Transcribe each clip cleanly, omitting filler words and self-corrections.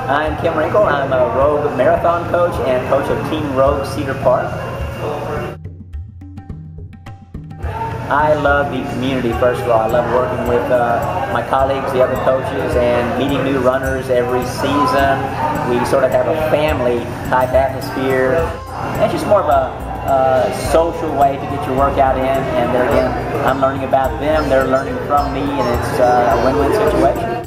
I'm Kim Wrinkle. I'm a Rogue Marathon coach and coach of Team Rogue Cedar Park. I love the community, first of all. I love working with my colleagues, the other coaches, and meeting new runners every season. We sort of have a family type atmosphere. It's just more of a social way to get your workout in, and there again, I'm learning about them, they're learning from me, and it's a win-win situation.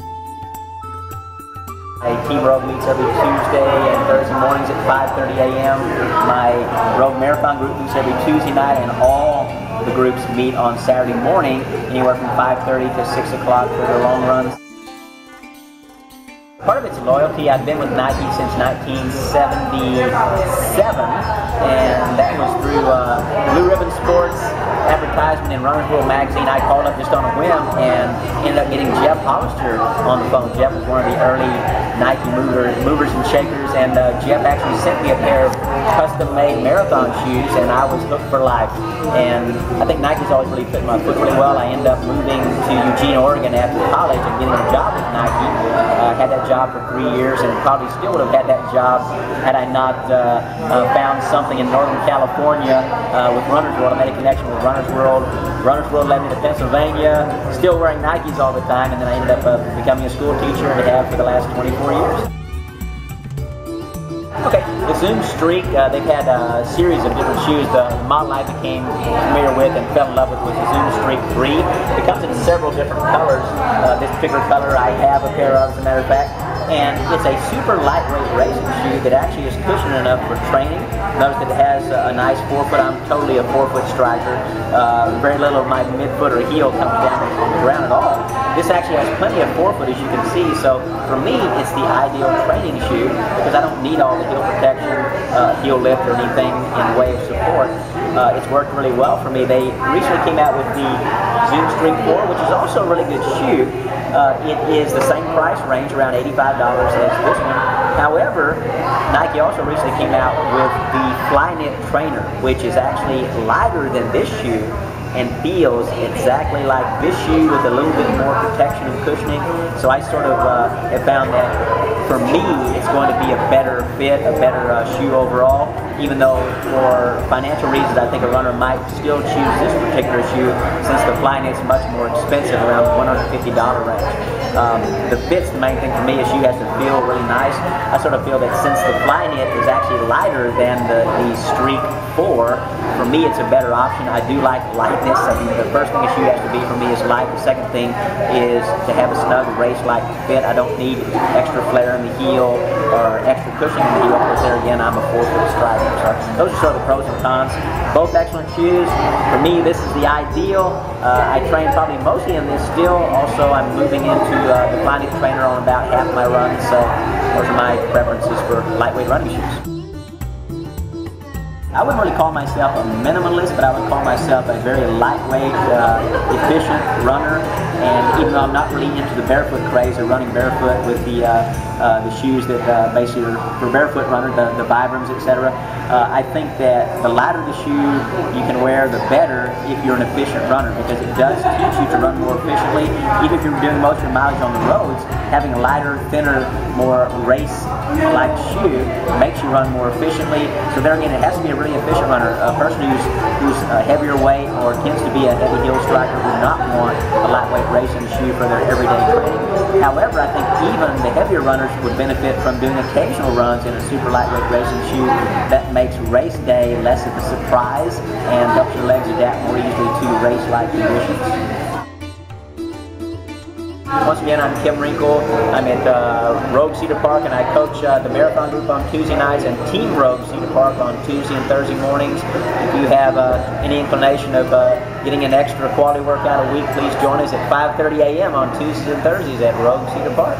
Team Rogue meets every Tuesday and Thursday mornings at 5:30 a.m. My Rogue Marathon group meets every Tuesday night, and all the groups meet on Saturday morning, anywhere from 5:30 to 6 o'clock for their long runs. Part of it's loyalty. I've been with Nike since 1977, and that was through Blue Ribbon Sports advertisement in Runner's World magazine. I called up just on a whim and ended up getting Jeff Hollister on the phone. Jeff was one of the early Nike movers and shakers, and Jeff actually sent me a pair of custom-made marathon shoes, and I was hooked for life. And I think Nike's always really fit my foot really well. I ended up moving to Eugene, Oregon after college and getting a job with Nike. Had that job for 3 years, and probably still would have had that job had I not found something in Northern California with Runner's World. I made a connection with Runner's World. Runner's World led me to Pennsylvania, still wearing Nikes all the time, and then I ended up becoming a school teacher and have for the last 24 years. Okay, the Zoom Streak, they've had a series of different shoes. The model I became familiar with and fell in love with was the Zoom Streak 3. It comes in several different colors. This particular color I have a pair of, as a matter of fact. And it's a super lightweight racing shoe that actually is cushioned enough for training. Notice that it has a nice forefoot. I'm totally a forefoot striker. Very little of my midfoot or heel comes down on the ground at all. This actually has plenty of forefoot, as you can see. So for me, it's the ideal training shoe because I don't need all the heel protection, heel lift, or anything in the way of support. It's worked really well for me. They recently came out with the Zoom Streak 4, which is also a really good shoe. It is the same price range, around $85 as this one. However, Nike also recently came out with the Flyknit Trainer, which is actually lighter than this shoe and feels exactly like this shoe with a little bit more protection and cushioning. So I sort of have found that for me it's going to be a better fit, a better shoe overall, even though for financial reasons I think a runner might still choose this particular shoe since the Flyknit's much more expensive, around the $150 range. The fit's the main thing for me. A shoe has to feel really nice. I sort of feel that since the Flyknit is actually lighter than the Streak 4, for me it's a better option. I do like lightness. I mean, the first thing a shoe has to be for me is light. The second thing is to have a snug race-like fit. I don't need extra flare in the heel or extra cushioning in the heel because there again I'm a forefoot striker. So those are sort of the pros and cons. Both excellent shoes. For me, this is the ideal. I train probably mostly in this still. Also, I'm moving into the Flyknit Trainer on about half my runs, so those are my preferences for lightweight running shoes. I wouldn't really call myself a minimalist, but I would call myself a very lightweight, efficient runner. And even though I'm not really into the barefoot craze or running barefoot with the shoes that basically are for barefoot runners, the Vibrams, etc., I think that the lighter the shoe you can wear, the better if you're an efficient runner, because it does teach you to run more efficiently. Even if you're doing most of your mileage on the roads, having a lighter, thinner, more race-like shoe makes you run more efficiently. So there again, it has to be a really efficient runner. A person who's a heavier weight or tends to be a heavy heel striker would not want a lightweight racing shoe for their everyday training. However, I think even the heavier runners would benefit from doing occasional runs in a super lightweight racing shoe that makes race day less of a surprise and helps your legs adapt more easily to race-like conditions. Once again, I'm Kim Wrinkle. I'm at Rogue Cedar Park, and I coach the marathon group on Tuesday nights and Team Rogue Cedar Park on Tuesday and Thursday mornings. If you have any inclination of getting an extra quality workout a week, please join us at 5:30 a.m. on Tuesdays and Thursdays at Rogue Cedar Park.